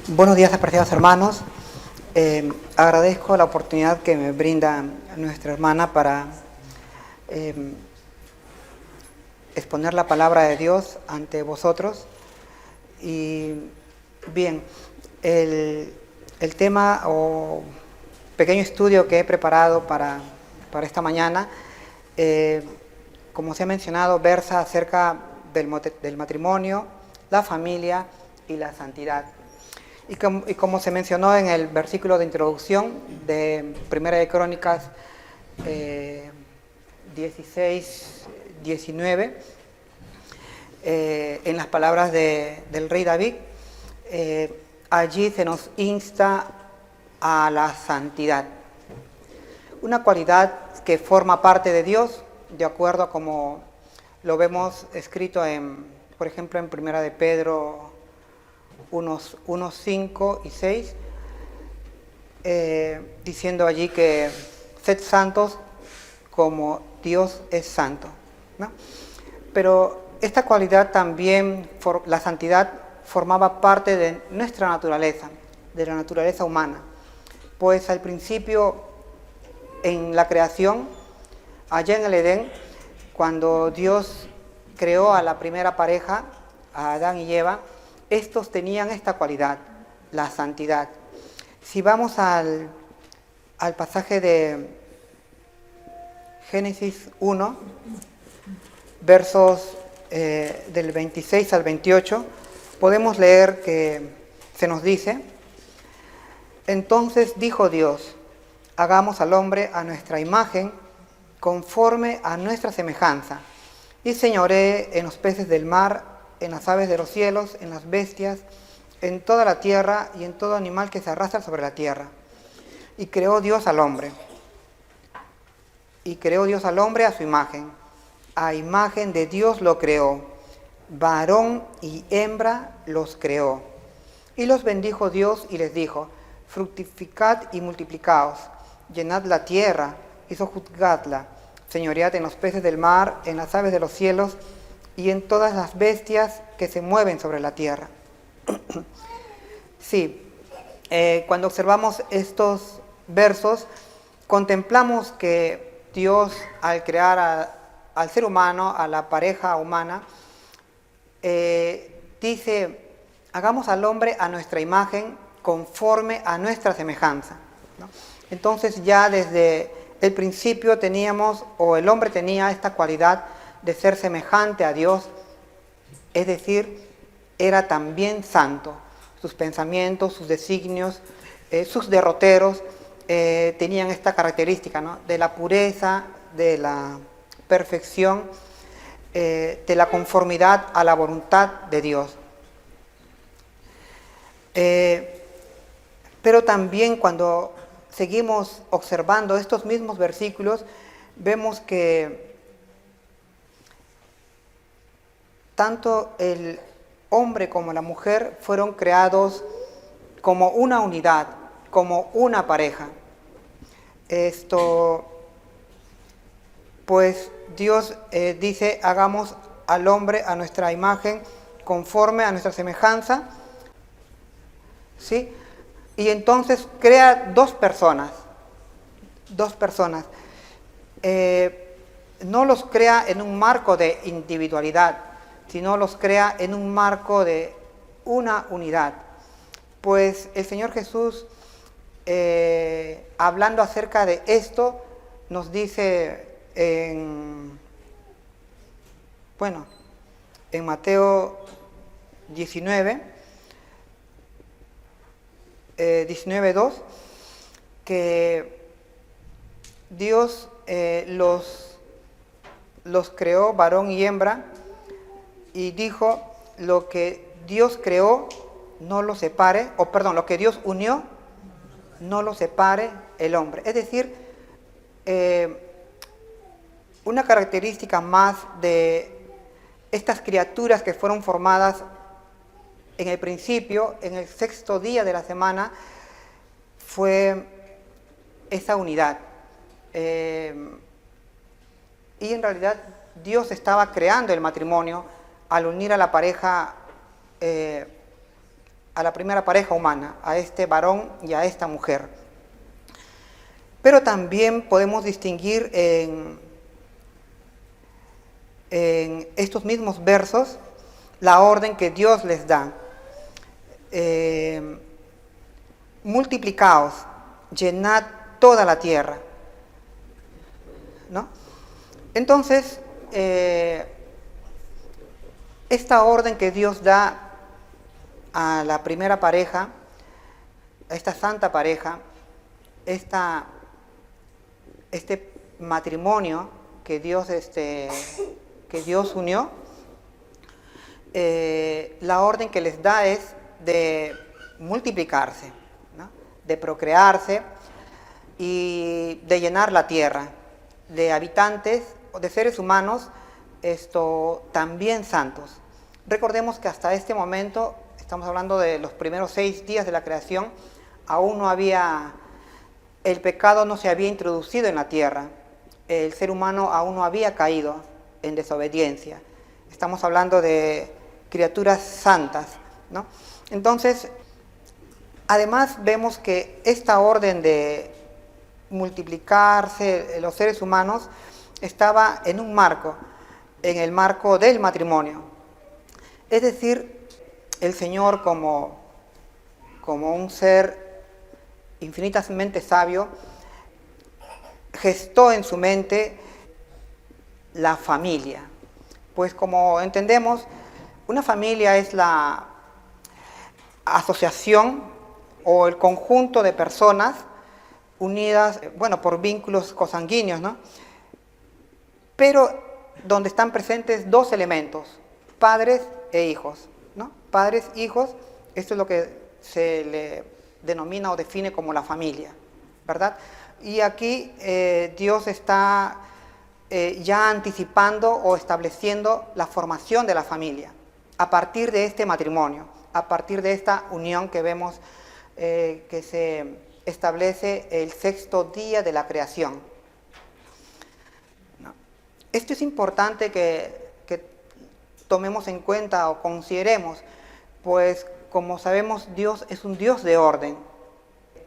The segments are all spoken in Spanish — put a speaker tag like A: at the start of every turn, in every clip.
A: Buenos días, apreciados hermanos. Agradezco la oportunidad que me brinda nuestra hermana para exponer la palabra de Dios ante vosotros. Y bien, el tema o pequeño estudio que he preparado para esta mañana, como se ha mencionado, versa acerca del matrimonio, la familia y la santidad. Y como se mencionó en el versículo de introducción de Primera de Crónicas 16, 19, en las palabras del rey David, allí se nos insta a la santidad. Una cualidad que forma parte de Dios, de acuerdo a como lo vemos escrito por ejemplo, en Primera de Pedro 1:5 y 6, diciendo allí que sed santos como Dios es santo, ¿no? Pero esta cualidad también, la santidad, formaba parte de nuestra naturaleza, de la naturaleza humana. Pues al principio, en la creación, allá en el Edén, cuando Dios creó a la primera pareja, a Adán y Eva, estos tenían esta cualidad, la santidad. Si vamos al pasaje de Génesis 1, versos del 26 al 28, podemos leer que se nos dice: entonces dijo Dios, hagamos al hombre a nuestra imagen, conforme a nuestra semejanza, y señoree en los peces del mar, en las aves de los cielos, en las bestias, en toda la tierra y en todo animal que se arrastra sobre la tierra. Y creó Dios al hombre. Y creó Dios al hombre a su imagen. A imagen de Dios lo creó. Varón y hembra los creó. Y los bendijo Dios y les dijo: fructificad y multiplicaos, llenad la tierra y sojuzgadla, señoread en los peces del mar, en las aves de los cielos, y en todas las bestias que se mueven sobre la tierra. Sí, cuando observamos estos versos, contemplamos que Dios, al crear al ser humano, a la pareja humana, dice: hagamos al hombre a nuestra imagen, conforme a nuestra semejanza, ¿no? Entonces ya desde el principio teníamos, o el hombre tenía esta cualidad de ser semejante a Dios, es decir, era también santo. Sus pensamientos, sus designios, sus derroteros tenían esta característica, ¿no? De la pureza, de la perfección, de la conformidad a la voluntad de Dios. Pero también cuando seguimos observando estos mismos versículos, vemos que tanto el hombre como la mujer fueron creados como una unidad, como una pareja. Pues Dios dice: hagamos al hombre a nuestra imagen, conforme a nuestra semejanza, ¿sí? Y entonces crea dos personas. No los crea en un marco de individualidad, sino los crea en un marco de una unidad. Pues el Señor Jesús, hablando acerca de esto, nos dice en Mateo 19:2, que Dios los creó varón y hembra, y dijo: lo que Dios creó no lo separe, lo que Dios unió no lo separe el hombre. Es decir, una característica más de estas criaturas que fueron formadas en el principio, en el sexto día de la semana, fue esa unidad. Y en realidad Dios estaba creando el matrimonio al unir a la pareja a la primera pareja humana, a este varón y a esta mujer. Pero también podemos distinguir en estos mismos versos la orden que Dios les da. Multiplicaos, llenad toda la tierra, ¿no? Entonces, esta orden que Dios da a la primera pareja, a esta santa pareja, este matrimonio que Dios unió, la orden que les da es de multiplicarse, ¿no? De procrearse y de llenar la tierra de habitantes o de seres humanos también santos. Recordemos que hasta este momento, estamos hablando de los primeros 6 días de la creación, aún no había, el pecado no se había introducido en la tierra, el ser humano aún no había caído en desobediencia. Estamos hablando de criaturas santas, ¿no? Entonces, además vemos que esta orden de multiplicarse los seres humanos estaba en un marco, en el marco del matrimonio. Es decir, el Señor como un ser infinitamente sabio, gestó en su mente la familia. Pues como entendemos, una familia es la asociación o el conjunto de personas unidas, por vínculos consanguíneos, ¿no? Pero donde están presentes 2 elementos, padres e hijos, ¿no? Padres, hijos, esto es lo que se le denomina o define como la familia, ¿verdad? Y aquí Dios está ya anticipando o estableciendo la formación de la familia a partir de este matrimonio, a partir de esta unión que vemos que se establece el 6º día de la creación. ¿No? Esto es importante que tomemos en cuenta o consideremos, pues como sabemos, Dios es un Dios de orden.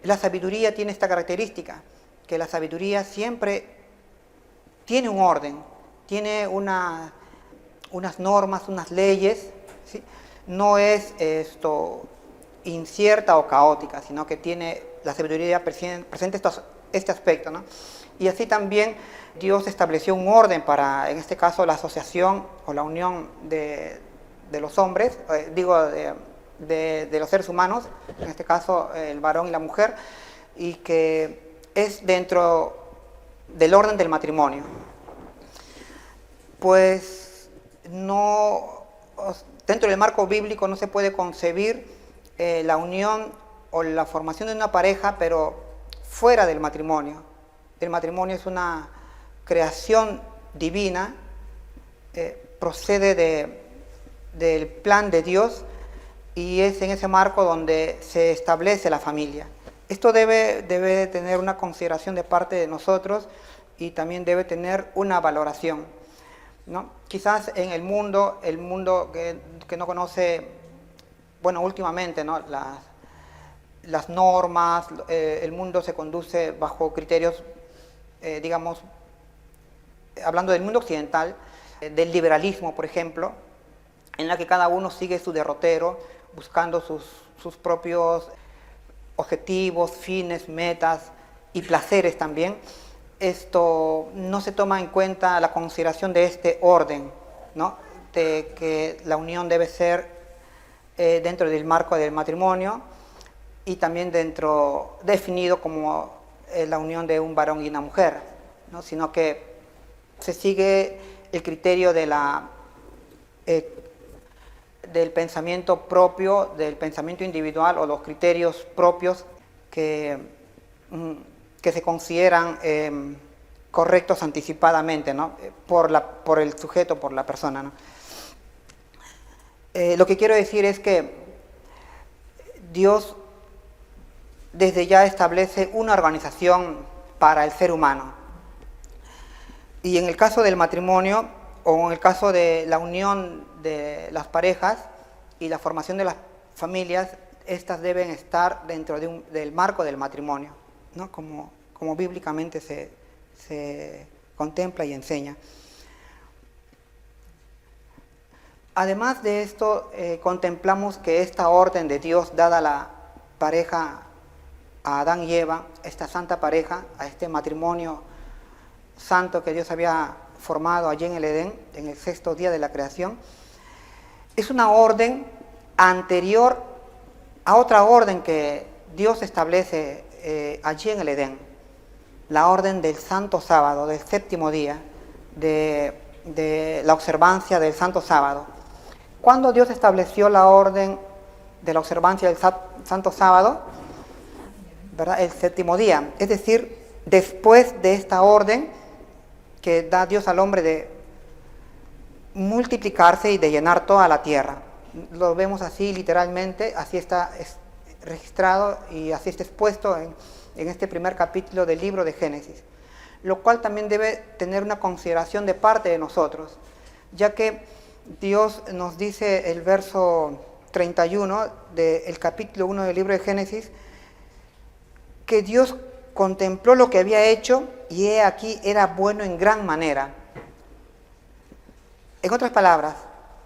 A: La sabiduría tiene esta característica, que la sabiduría siempre tiene un orden, tiene unas normas, unas leyes, ¿sí? No es incierta o caótica, sino que tiene la sabiduría presente este aspecto, ¿no? Y así también Dios estableció un orden para, en este caso, la asociación o la unión de los hombres, de los seres humanos, en este caso el varón y la mujer, y que es dentro del orden del matrimonio. Pues dentro del marco bíblico no se puede concebir la unión o la formación de una pareja, pero fuera del matrimonio. El matrimonio es una creación divina, procede del plan de Dios y es en ese marco donde se establece la familia. Esto debe tener una consideración de parte de nosotros y también debe tener una valoración, ¿no? Quizás en el mundo que no conoce, últimamente, ¿no? Las normas, el mundo se conduce bajo criterios, hablando del mundo occidental, del liberalismo, por ejemplo, en la que cada uno sigue su derrotero, buscando sus propios objetivos, fines, metas y placeres también. Esto no se toma en cuenta la consideración de este orden, ¿no? De que la unión debe ser dentro del marco del matrimonio y también definido como la unión de un varón y una mujer, ¿no? Sino que se sigue el criterio del pensamiento propio, del pensamiento individual o los criterios propios que se consideran correctos anticipadamente, ¿no? por el sujeto, por la persona, ¿no? Lo que quiero decir es que Dios desde ya establece una organización para el ser humano. Y en el caso del matrimonio, o en el caso de la unión de las parejas y la formación de las familias, estas deben estar dentro del marco del matrimonio, ¿no? Como bíblicamente se contempla y enseña. Además de esto, contemplamos que esta orden de Dios dada a la pareja, a Adán y Eva, esta santa pareja, a este matrimonio santo que Dios había formado allí en el Edén, en el sexto día de la creación, es una orden anterior a otra orden que Dios establece allí en el Edén, la orden del santo sábado, del séptimo día, de la observancia del santo sábado. Cuando Dios estableció la orden de la observancia del santo sábado, ¿verdad? El séptimo día, es decir, después de esta orden que da Dios al hombre de multiplicarse y de llenar toda la tierra. Lo vemos así literalmente, así está registrado y así está expuesto en este primer capítulo del libro de Génesis, lo cual también debe tener una consideración de parte de nosotros, ya que Dios nos dice el verso 31 del capítulo 1 del libro de Génesis, que Dios contempló lo que había hecho y he aquí era bueno en gran manera. En otras palabras,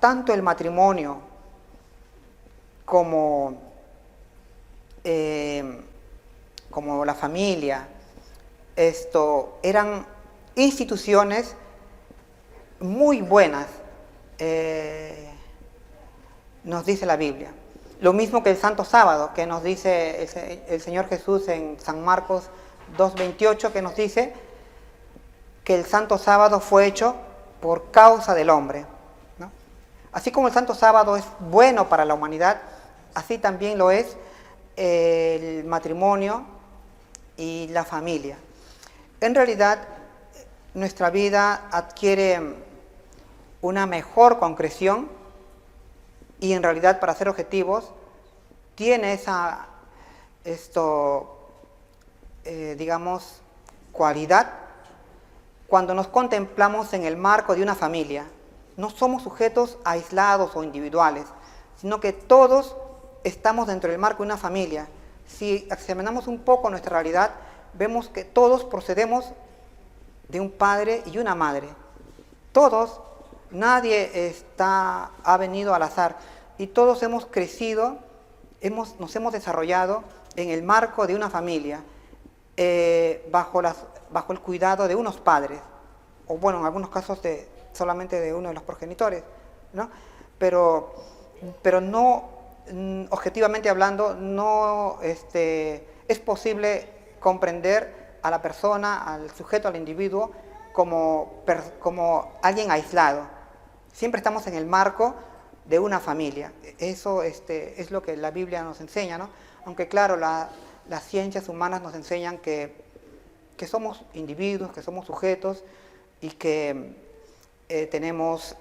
A: tanto el matrimonio como la familia, eran instituciones muy buenas, nos dice la Biblia. Lo mismo que el Santo Sábado, que nos dice el Señor Jesús en San Marcos 2:28, que nos dice que el Santo Sábado fue hecho por causa del hombre, ¿no? Así como el Santo Sábado es bueno para la humanidad, así también lo es el matrimonio y la familia. En realidad, nuestra vida adquiere una mejor concreción y en realidad, para ser objetivos, tiene esa, digamos, cualidad cuando nos contemplamos en el marco de una familia. No somos sujetos aislados o individuales, sino que todos estamos dentro del marco de una familia. Si examinamos un poco nuestra realidad, vemos que todos procedemos de un padre y una madre. Todos, nadie ha venido al azar y todos hemos crecido, nos hemos desarrollado en el marco de una familia, bajo el cuidado de unos padres, o bueno, en algunos casos solamente de uno de los progenitores, ¿no? Pero no, objetivamente hablando, no es posible comprender a la persona, al sujeto, al individuo, como alguien aislado. Siempre estamos en el marco de una familia. Eso es lo que la Biblia nos enseña, ¿no? Aunque claro, las ciencias humanas nos enseñan que somos individuos, que somos sujetos y que tenemos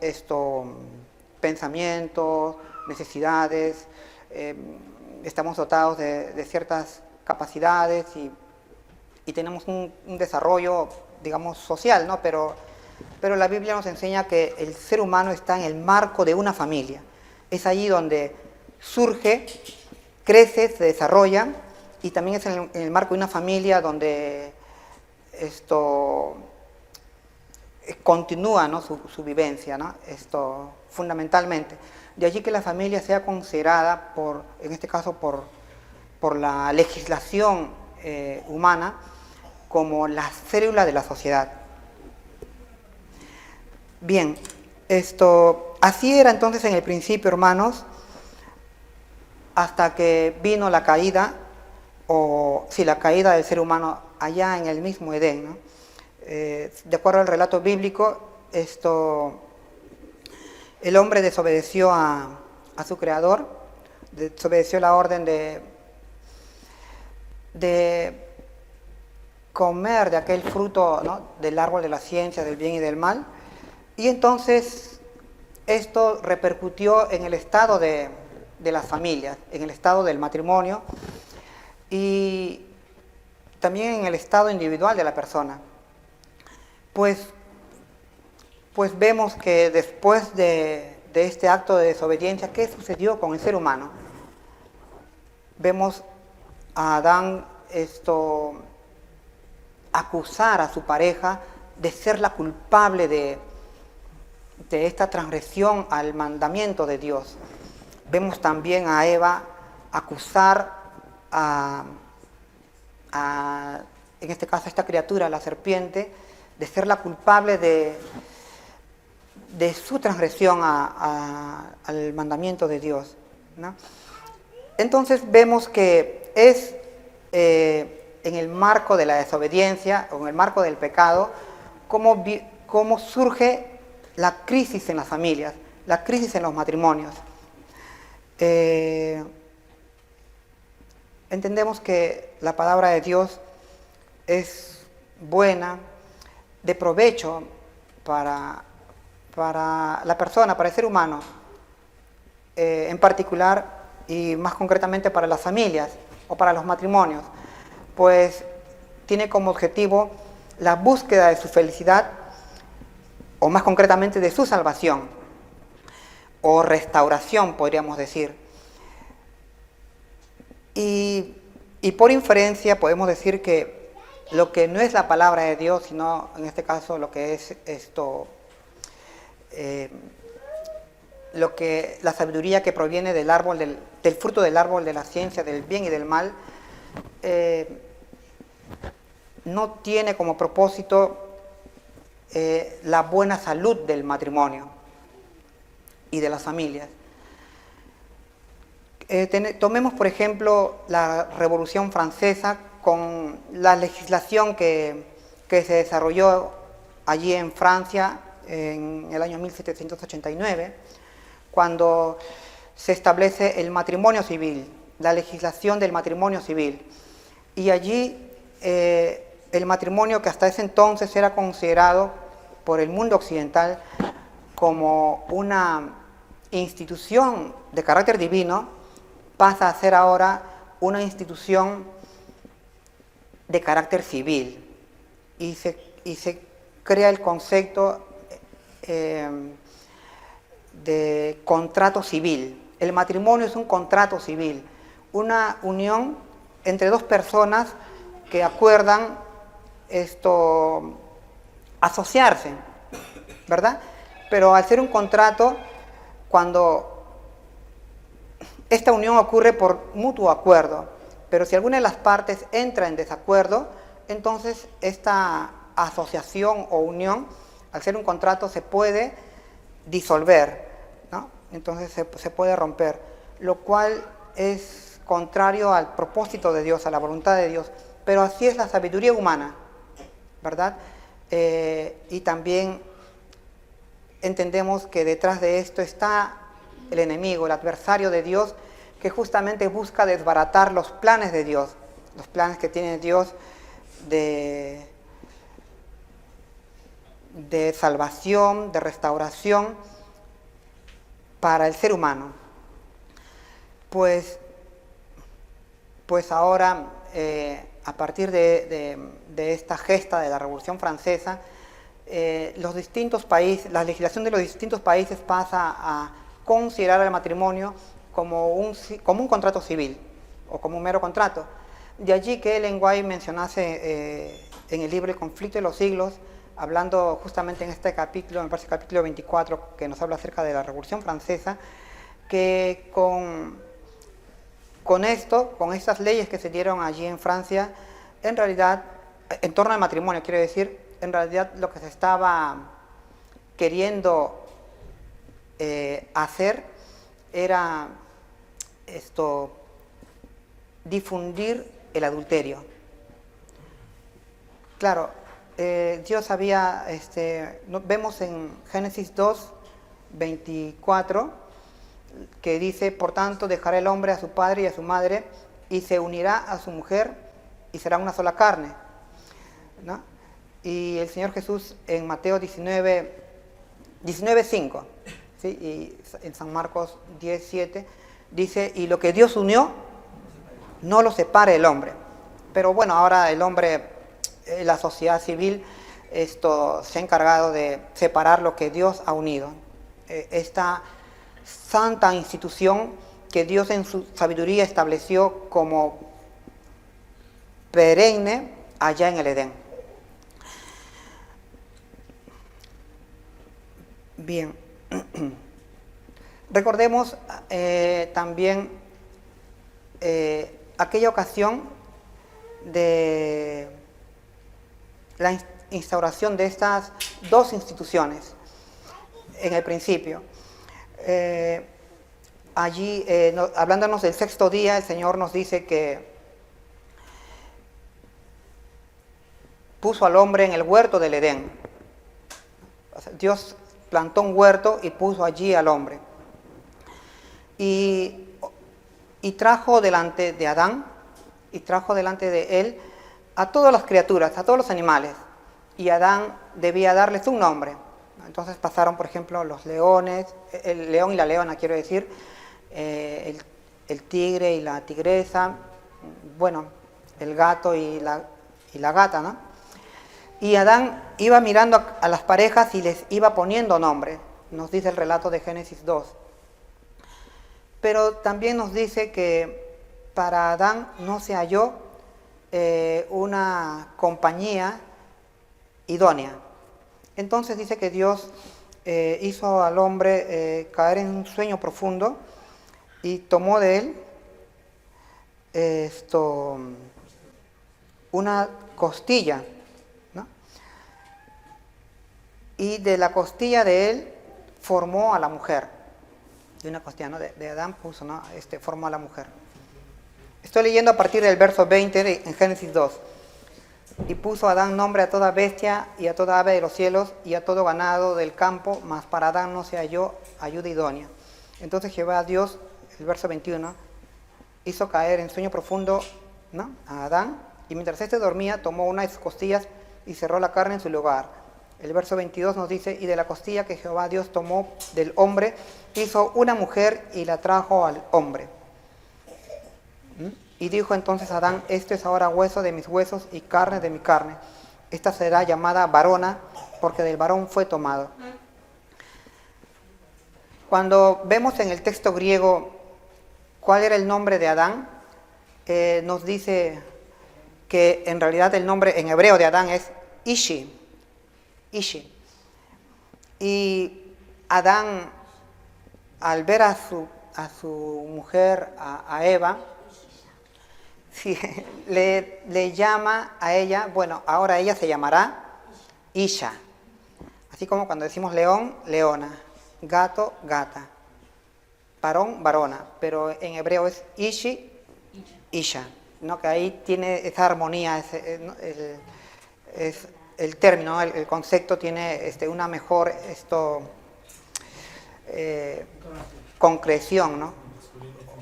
A: pensamientos, necesidades, estamos dotados de ciertas capacidades y tenemos un desarrollo, digamos, social, ¿no? Pero la Biblia nos enseña que el ser humano está en el marco de una familia. Es allí donde surge, crece, se desarrolla, y también es en el marco de una familia donde continúa, ¿no? su vivencia, ¿no? Fundamentalmente. De allí que la familia sea considerada, en este caso por la legislación humana, como la célula de la sociedad. Bien, así era entonces en el principio, hermanos, hasta que vino la caída, la caída del ser humano allá en el mismo Edén, ¿no? De acuerdo al relato bíblico, el hombre desobedeció a su creador, desobedeció la orden de comer de aquel fruto, ¿no? Del árbol de la ciencia, del bien y del mal, y entonces esto repercutió en el estado de las familias, en el estado del matrimonio y también en el estado individual de la persona. Pues vemos que después de este acto de desobediencia, ¿qué sucedió con el ser humano? vemos a Adán acusar a su pareja de ser la culpable de esta transgresión al mandamiento de Dios. Vemos también a Eva acusar en este caso a esta criatura, la serpiente, de ser la culpable de su transgresión al mandamiento de Dios, ¿no? Entonces vemos que es en el marco de la desobediencia o en el marco del pecado cómo surge la crisis en las familias, la crisis en los matrimonios. Entendemos que la palabra de Dios es buena, de provecho para la persona, para el ser humano, en particular y más concretamente para las familias o para los matrimonios, pues tiene como objetivo la búsqueda de su felicidad, o más concretamente de su salvación, o restauración, podríamos decir. Y por inferencia podemos decir que lo que no es la palabra de Dios, sino en este caso lo que es la sabiduría que proviene del árbol del fruto del árbol de la ciencia del bien y del mal, no tiene como propósito la buena salud del matrimonio y de las familias. Tomemos, por ejemplo, la Revolución Francesa con la legislación que se desarrolló allí en Francia en el año 1789, cuando se establece el matrimonio civil, la legislación del matrimonio civil. Y allí el matrimonio, que hasta ese entonces era considerado por el mundo occidental como una institución de carácter divino, pasa a ser ahora una institución de carácter civil, y se crea el concepto de contrato civil. El matrimonio es un contrato civil, una unión entre dos personas que acuerdan asociarse, ¿verdad? Pero al ser un contrato, cuando esta unión ocurre por mutuo acuerdo, pero si alguna de las partes entra en desacuerdo, entonces esta asociación o unión, al ser un contrato, se puede disolver, ¿no? Entonces se puede romper, lo cual es contrario al propósito de Dios, a la voluntad de Dios, pero así es la sabiduría humana, ¿verdad? Y también entendemos que detrás de esto está el enemigo, el adversario de Dios, que justamente busca desbaratar los planes de Dios, los planes que tiene Dios de salvación, de restauración para el ser humano. Pues ahora, a partir de esta gesta de la Revolución Francesa, los distintos países, la legislación de los distintos países pasa a considerar el matrimonio como un contrato civil o como un mero contrato. De allí que Ellen White mencionase en el libro El conflicto de los siglos, hablando justamente en este capítulo, me parece el capítulo 24, que nos habla acerca de la Revolución Francesa, que con estas leyes que se dieron allí en Francia, en realidad, en torno al matrimonio, quiero decir, en realidad lo que se estaba queriendo hacer era difundir el adulterio. Claro, Dios había, vemos en Génesis 2, 24, que dice: por tanto dejará el hombre a su padre y a su madre, y se unirá a su mujer, y será una sola carne, ¿no? Y el Señor Jesús en Mateo 19:5, ¿sí? Y en San Marcos 10:7 dice: y lo que Dios unió, no lo separe el hombre. Pero bueno, ahora el hombre, la sociedad civil, se ha encargado de separar lo que Dios ha unido. Esta santa institución que Dios en su sabiduría estableció como perenne allá en el Edén. Bien, recordemos también aquella ocasión de la instauración de estas dos instituciones en el principio. Allí, hablándonos del sexto día, el Señor nos dice que puso al hombre en el huerto del Edén. O sea, Dios plantó un huerto y puso allí al hombre. Y trajo delante de Adán, y trajo delante de él a todas las criaturas, a todos los animales. Y Adán debía darles un nombre. Entonces pasaron, por ejemplo, los leones, el león y la leona, quiero decir, el tigre y la tigresa, bueno, el gato y la gata, ¿no? Y Adán iba mirando a las parejas y les iba poniendo nombre, nos dice el relato de Génesis 2. Pero también nos dice que para Adán no se halló una compañía idónea. Entonces dice que Dios hizo al hombre caer en un sueño profundo y tomó de él una costilla, ¿no? Y de la costilla de él formó a la mujer. De una costilla, ¿no? De Adán puso, ¿no? Formó a la mujer. Estoy leyendo a partir del verso 20 en Génesis 2. Y puso Adán nombre a toda bestia y a toda ave de los cielos y a todo ganado del campo, mas para Adán no se halló ayuda idónea. Entonces Jehová Dios, el verso 21, hizo caer en sueño profundo, ¿no?, a Adán, y mientras éste dormía tomó una de sus costillas y cerró la carne en su lugar. El verso 22 nos dice, y de la costilla que Jehová Dios tomó del hombre, hizo una mujer y la trajo al hombre. Y dijo entonces Adán, esto es ahora hueso de mis huesos y carne de mi carne. Esta será llamada varona, porque del varón fue tomado. Cuando vemos en el texto griego cuál era el nombre de Adán, nos dice que en realidad el nombre en hebreo de Adán es Ishi. Ishi. Y Adán, al ver a su mujer, a Eva, sí, le llama a ella, bueno, ahora ella se llamará Isha. Así como cuando decimos león, leona, gato, gata, varón, varona, pero en hebreo es Ishi, Isha, ¿no? Que ahí tiene esa armonía, es el término, el concepto tiene una mejor concreción, ¿no?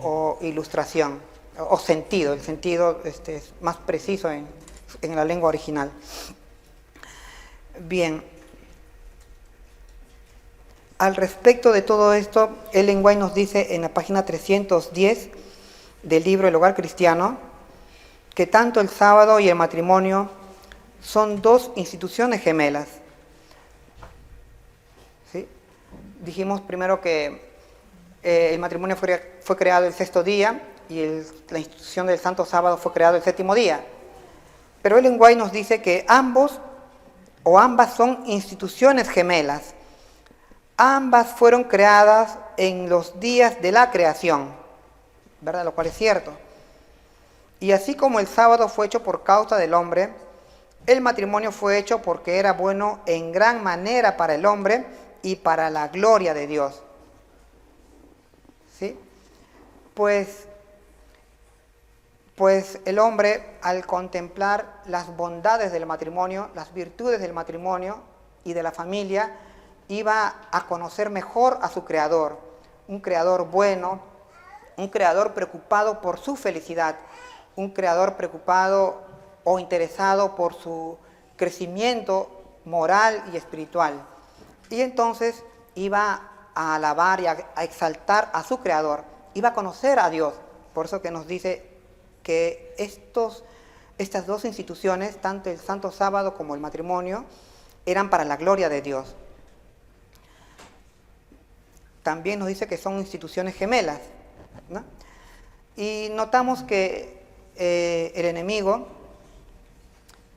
A: O ilustración, o sentido. El sentido es más preciso en la lengua original. Bien. Al respecto de todo esto, Ellen White nos dice en la página 310 del libro El Hogar Cristiano que tanto el sábado y el matrimonio son dos instituciones gemelas. ¿Sí? Dijimos primero que el matrimonio fue creado el sexto día y la institución del Santo Sábado fue creado el séptimo día. Pero Ellen White nos dice que ambas son instituciones gemelas. Ambas fueron creadas en los días de la creación, ¿verdad? Lo cual es cierto. Y así como el sábado fue hecho por causa del hombre, el matrimonio fue hecho porque era bueno en gran manera para el hombre y para la gloria de Dios. ¿Sí? Pues el hombre, al contemplar las bondades del matrimonio, las virtudes del matrimonio y de la familia, iba a conocer mejor a su Creador, un Creador bueno, un Creador preocupado por su felicidad, un Creador preocupado o interesado por su crecimiento moral y espiritual. Y entonces iba a alabar y a exaltar a su Creador, iba a conocer a Dios. Por eso que nos dice que estas dos instituciones, tanto el Santo Sábado como el matrimonio, eran para la gloria de Dios. También nos dice que son instituciones gemelas. ¿no? Y notamos que el enemigo,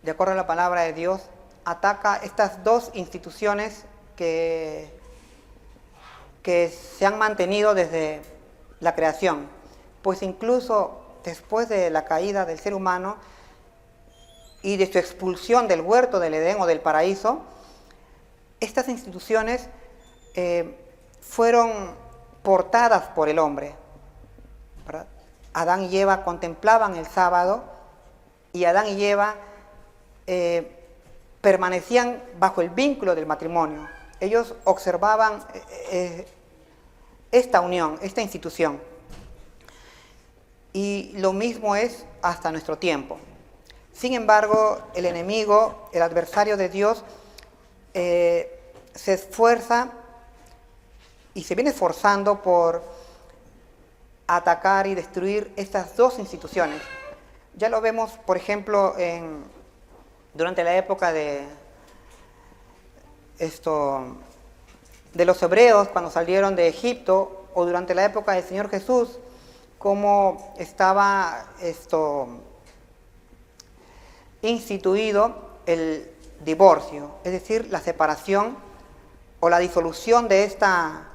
A: de acuerdo a la palabra de Dios, ataca estas dos instituciones que se han mantenido desde la creación. Pues incluso después de la caída del ser humano y de su expulsión del huerto del Edén o del paraíso, estas instituciones fueron portadas por el hombre, ¿verdad? Adán y Eva contemplaban el sábado y Adán y Eva permanecían bajo el vínculo del matrimonio. Ellos observaban esta unión, esta institución. Y lo mismo es hasta nuestro tiempo. Sin embargo, el enemigo, el adversario de Dios, se esfuerza y se viene esforzando por atacar y destruir estas dos instituciones. Ya lo vemos, por ejemplo, durante la época de los hebreos, cuando salieron de Egipto, o durante la época del Señor Jesús, cómo estaba instituido el divorcio, es decir, la separación o la disolución de esta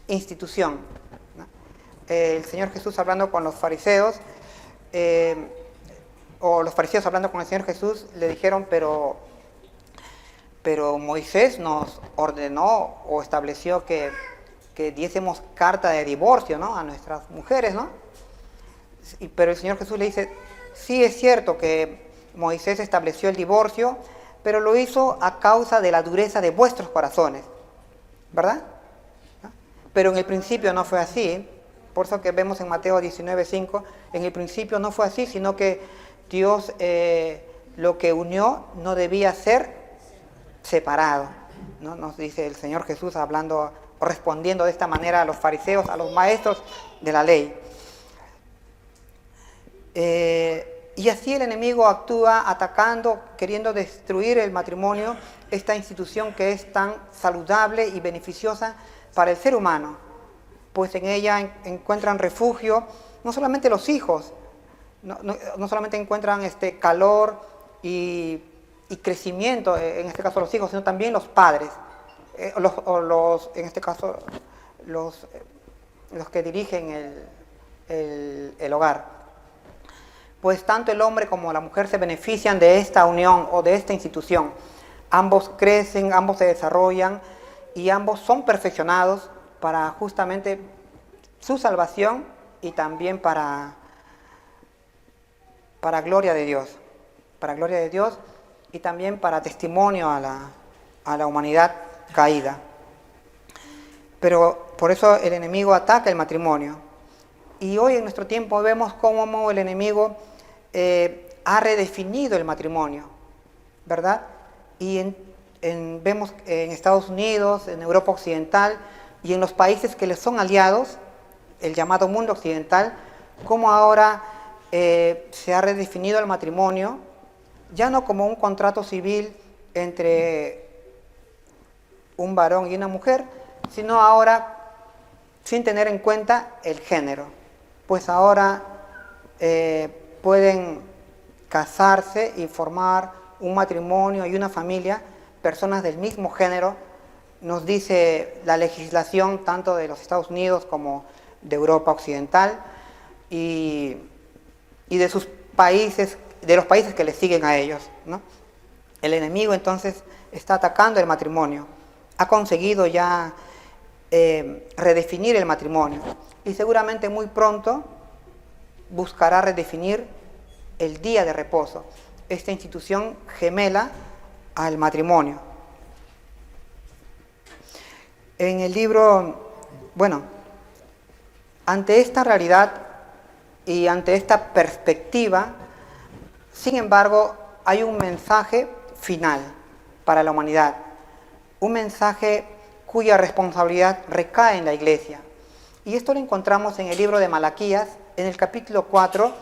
A: institución, ¿no? El Señor Jesús hablando con los fariseos, o los fariseos hablando con el Señor Jesús, le dijeron, pero Moisés nos ordenó o estableció que diésemos carta de divorcio, ¿no?, a nuestras mujeres, ¿no? Pero el Señor Jesús le dice, sí es cierto que Moisés estableció el divorcio, pero lo hizo a causa de la dureza de vuestros corazones, ¿verdad? ¿No? Pero en el principio no fue así, por eso que vemos en Mateo 19:5, en el principio no fue así, sino que Dios lo que unió no debía ser separado, ¿no? Nos dice el Señor Jesús hablando o respondiendo de esta manera a los fariseos, a los maestros de la ley. Y así el enemigo actúa atacando, queriendo destruir el matrimonio, esta institución que es tan saludable y beneficiosa para el ser humano, pues en ella encuentran refugio no solamente los hijos, no solamente encuentran calor y crecimiento, en este caso los hijos, sino también los padres, en este caso los que dirigen el hogar. Pues tanto el hombre como la mujer se benefician de esta unión o de esta institución. Ambos crecen, ambos se desarrollan y ambos son perfeccionados para justamente su salvación y también para gloria de Dios. Para gloria de Dios y también para testimonio a la humanidad caída. Pero por eso el enemigo ataca el matrimonio. Y hoy en nuestro tiempo vemos cómo el enemigo ha redefinido el matrimonio, ¿verdad? Y vemos en Estados Unidos, en Europa Occidental y en los países que les son aliados, el llamado mundo occidental, cómo ahora se ha redefinido el matrimonio, ya no como un contrato civil entre un varón y una mujer, sino ahora sin tener en cuenta el género. Pues ahora pueden casarse y formar un matrimonio y una familia, personas del mismo género, nos dice la legislación tanto de los Estados Unidos como de Europa Occidental y de sus países, de los países que les siguen a ellos, ¿no? El enemigo entonces está atacando el matrimonio, ha conseguido ya redefinir el matrimonio y seguramente muy pronto buscará redefinir el día de reposo, esta institución gemela al matrimonio. En el libro, ante esta realidad y ante esta perspectiva, sin embargo, hay un mensaje final para la humanidad, un mensaje cuya responsabilidad recae en la Iglesia. Y esto lo encontramos en el libro de Malaquías, en el capítulo 4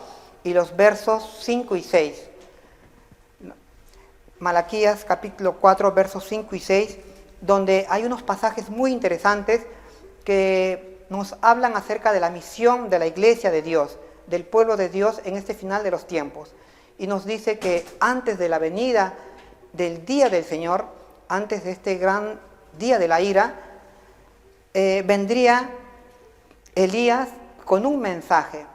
A: y los versos 5 y 6. Malaquías capítulo 4, versos 5 y 6, donde hay unos pasajes muy interesantes que nos hablan acerca de la misión de la iglesia de Dios, del pueblo de Dios en este final de los tiempos. Y nos dice que antes de la venida del día del Señor, antes de este gran día de la ira, vendría Elías con un mensaje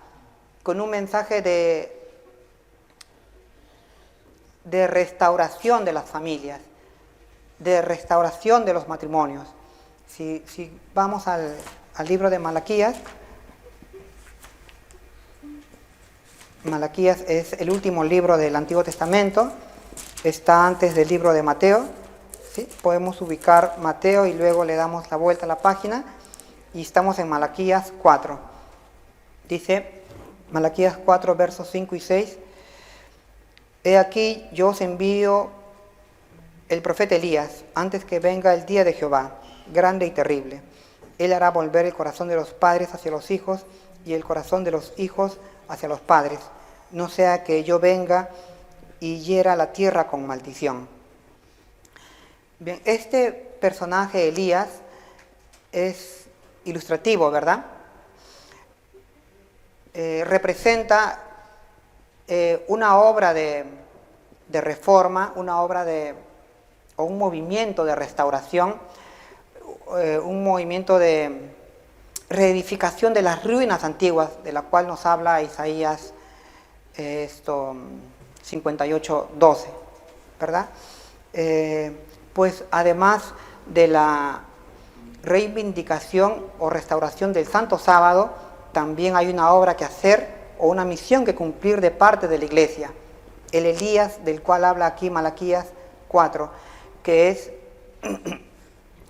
A: de restauración de las familias, de restauración de los matrimonios. Si vamos al libro de Malaquías, Malaquías es el último libro del Antiguo Testamento, está antes del libro de Mateo, ¿sí? Podemos ubicar Mateo y luego le damos la vuelta a la página y estamos en Malaquías 4. Dice Malaquías 4, versos 5 y 6, «He aquí yo os envío el profeta Elías, antes que venga el día de Jehová, grande y terrible. Él hará volver el corazón de los padres hacia los hijos y el corazón de los hijos hacia los padres, no sea que yo venga y hiera la tierra con maldición». Bien, este personaje Elías es ilustrativo, ¿verdad? Representa una obra de reforma, o un movimiento de restauración, un movimiento de reedificación de las ruinas antiguas, de la cual nos habla Isaías 58:12, ¿verdad? Pues además de la reivindicación o restauración del Santo Sábado, también hay una obra que hacer o una misión que cumplir de parte de la Iglesia. El Elías del cual habla aquí Malaquías 4, que es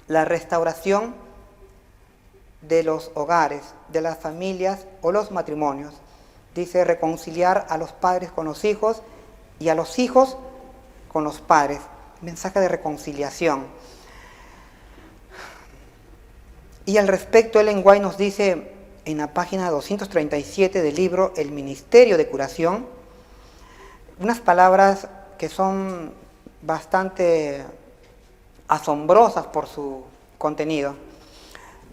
A: la restauración de los hogares, de las familias o los matrimonios. Dice reconciliar a los padres con los hijos y a los hijos con los padres. Mensaje de reconciliación. Y al respecto, Ellen White nos dice en la página 237 del libro El Ministerio de Curación, unas palabras que son bastante asombrosas por su contenido.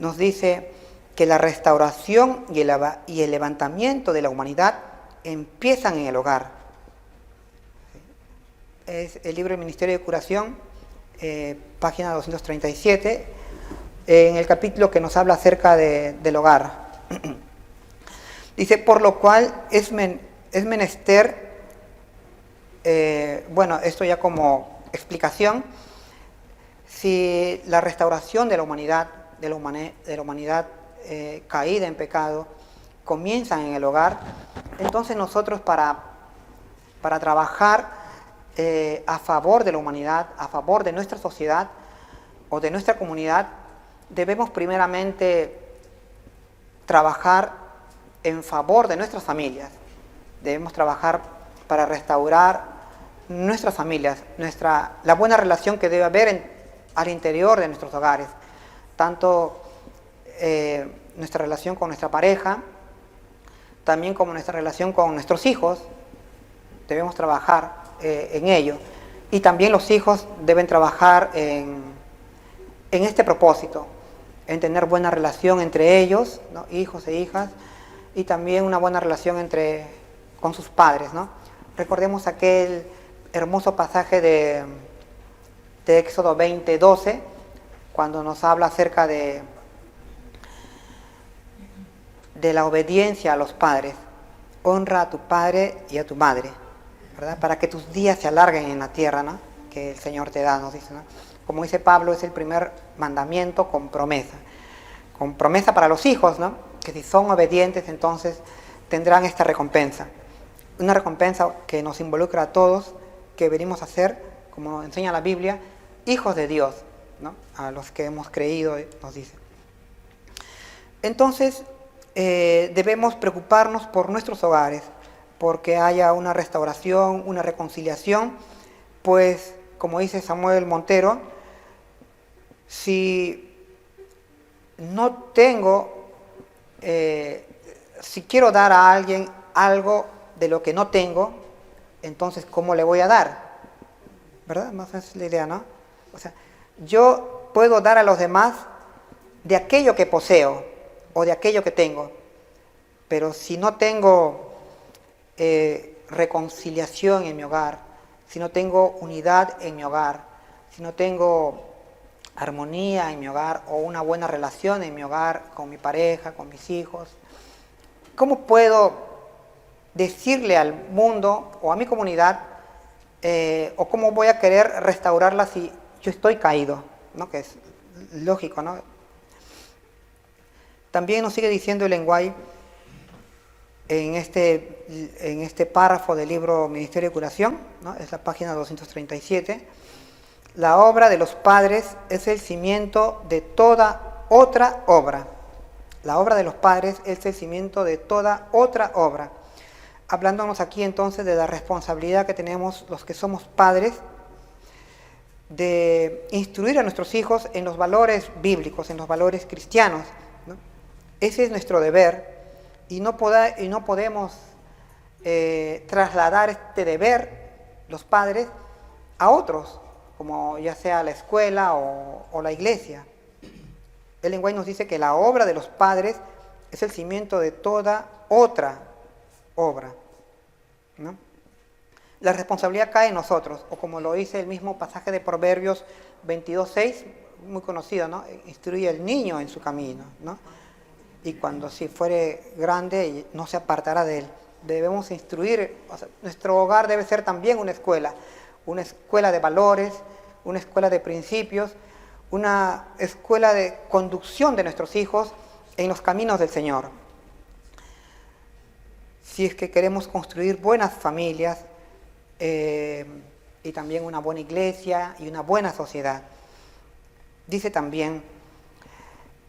A: Nos dice que la restauración y el levantamiento de la humanidad empiezan en el hogar. Es el libro El Ministerio de Curación, página 237, en el capítulo que nos habla acerca del hogar. Dice, por lo cual es menester, esto ya como explicación, si la restauración de la humanidad, caída en pecado, comienza en el hogar, entonces nosotros para trabajar a favor de la humanidad, a favor de nuestra sociedad o de nuestra comunidad, debemos primeramente trabajar en favor de nuestras familias. Debemos trabajar para restaurar nuestras familias, la buena relación que debe haber al interior de nuestros hogares, tanto nuestra relación con nuestra pareja, también como nuestra relación con nuestros hijos. Debemos trabajar en ello, y también los hijos deben trabajar en este propósito, en tener buena relación entre ellos, ¿no? Hijos e hijas, y también una buena relación con sus padres, ¿no? Recordemos aquel hermoso pasaje de Éxodo 20:12, cuando nos habla acerca de la obediencia a los padres. Honra a tu padre y a tu madre, ¿verdad? Para que tus días se alarguen en la tierra, ¿no? Que el Señor te da, nos dice, ¿no? Como dice Pablo, es el primer mandamiento con promesa. Con promesa para los hijos, ¿no? Que si son obedientes, entonces tendrán esta recompensa. Una recompensa que nos involucra a todos, que venimos a ser, como nos enseña la Biblia, hijos de Dios, ¿no? A los que hemos creído, nos dice. Entonces, debemos preocuparnos por nuestros hogares, porque haya una restauración, una reconciliación, pues, como dice Samuel Montero, si no tengo, si quiero dar a alguien algo de lo que no tengo, entonces, ¿cómo le voy a dar? ¿Verdad? Más es la idea, ¿no? O sea, yo puedo dar a los demás de aquello que poseo, o de aquello que tengo. Pero si no tengo reconciliación en mi hogar, si no tengo unidad en mi hogar, si no tengo armonía en mi hogar o una buena relación en mi hogar con mi pareja, con mis hijos, ¿cómo puedo decirle al mundo o a mi comunidad o cómo voy a querer restaurarla si yo estoy caído? ¿No? Que es lógico, ¿no? También nos sigue diciendo Ellen White en este párrafo del libro Ministerio de Curación, ¿no? Es la página 237, la obra de los padres es el cimiento de toda otra obra. La obra de los padres es el cimiento de toda otra obra. Hablándonos aquí entonces de la responsabilidad que tenemos los que somos padres de instruir a nuestros hijos en los valores bíblicos, en los valores cristianos, ¿no? Ese es nuestro deber y no podemos trasladar este deber, los padres, a otros, como ya sea la escuela o la iglesia. Ellen White nos dice que la obra de los padres es el cimiento de toda otra obra, ¿no? La responsabilidad cae en nosotros, o como lo dice el mismo pasaje de Proverbios 22:6, muy conocido, ¿no? Instruye al niño en su camino, ¿no? Y cuando si fuere grande no se apartará de él. Debemos instruir, o sea, nuestro hogar debe ser también una escuela de valores, una escuela de principios, una escuela de conducción de nuestros hijos en los caminos del Señor. Si es que queremos construir buenas familias y también una buena iglesia y una buena sociedad. Dice también,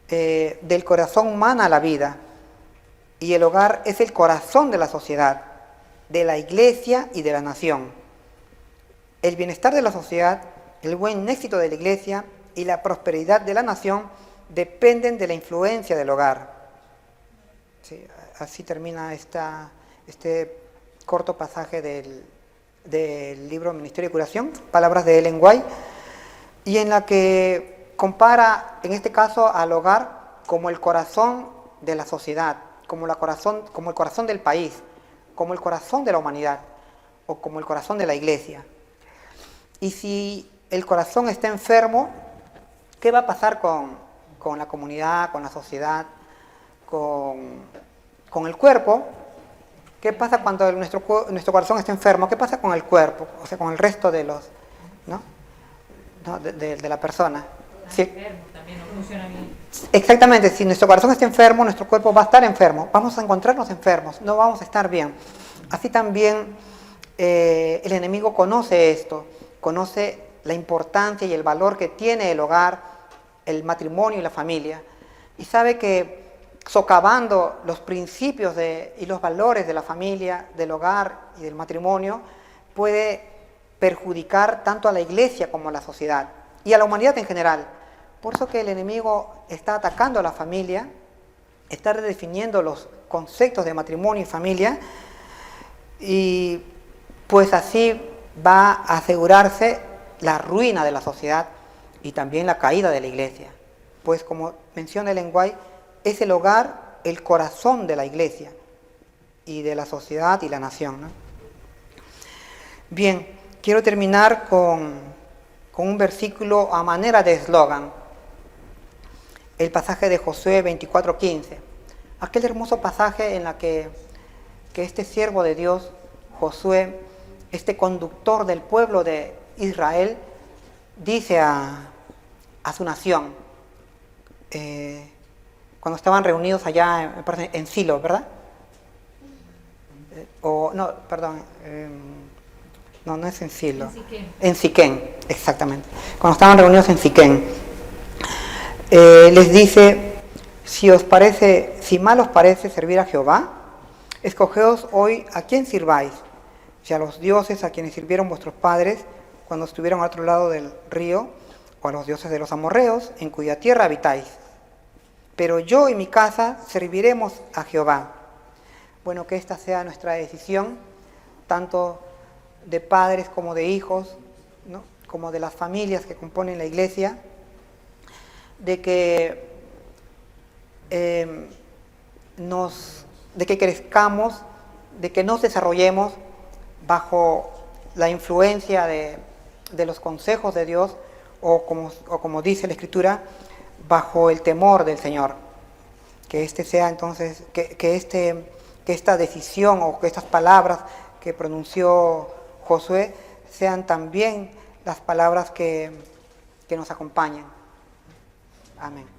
A: del corazón mana la vida, y el hogar es el corazón de la sociedad, de la iglesia y de la nación. El bienestar de la sociedad, el buen éxito de la iglesia y la prosperidad de la nación dependen de la influencia del hogar. Sí, así termina este corto pasaje del libro Ministerio de Curación, palabras de Ellen White, y en la que compara, en este caso, al hogar como el corazón de la sociedad, como el corazón del país, como el corazón de la humanidad, o como el corazón de la iglesia. Y si el corazón está enfermo, ¿qué va a pasar con la comunidad, con la sociedad, con el cuerpo? ¿Qué pasa cuando nuestro corazón está enfermo? ¿Qué pasa con el cuerpo? O sea, con el resto de los, ¿no? De la persona. Sí.
B: También no funciona bien.
A: Exactamente, si nuestro corazón está enfermo, nuestro cuerpo va a estar enfermo, vamos a encontrarnos enfermos, no vamos a estar bien. Así también el enemigo conoce esto, conoce la importancia y el valor que tiene el hogar, el matrimonio y la familia, y sabe que socavando los principios y los valores de la familia, del hogar y del matrimonio, puede perjudicar tanto a la iglesia como a la sociedad y a la humanidad en general. Por eso que el enemigo está atacando a la familia, está redefiniendo los conceptos de matrimonio y familia, y pues así va a asegurarse la ruina de la sociedad y también la caída de la iglesia. Pues como menciona Ellen White, es el hogar el corazón de la iglesia y de la sociedad y la nación, ¿no? Bien, quiero terminar con un versículo a manera de eslogan. El pasaje de Josué 24:15. Aquel hermoso pasaje en la que este siervo de Dios, Josué, este conductor del pueblo de Israel, dice a su nación, cuando estaban reunidos allá en Silo, ¿verdad? No es en Silo.
B: En Siquén.
A: En Siquén, exactamente. Cuando estaban reunidos en Siquén, les dice, si mal os parece servir a Jehová, escogeos hoy a quién sirváis, si a los dioses a quienes sirvieron vuestros padres cuando estuvieron al otro lado del río, o a los dioses de los amorreos, en cuya tierra habitáis. Pero yo y mi casa serviremos a Jehová. Bueno, que esta sea nuestra decisión, tanto de padres como de hijos, ¿no? Como de las familias que componen la iglesia, de que de que crezcamos, de que nos desarrollemos bajo la influencia de los consejos de Dios, o como dice la Escritura, bajo el temor del Señor. Que este sea entonces, que esta decisión o que estas palabras que pronunció Josué sean también las palabras que nos acompañen. Amén.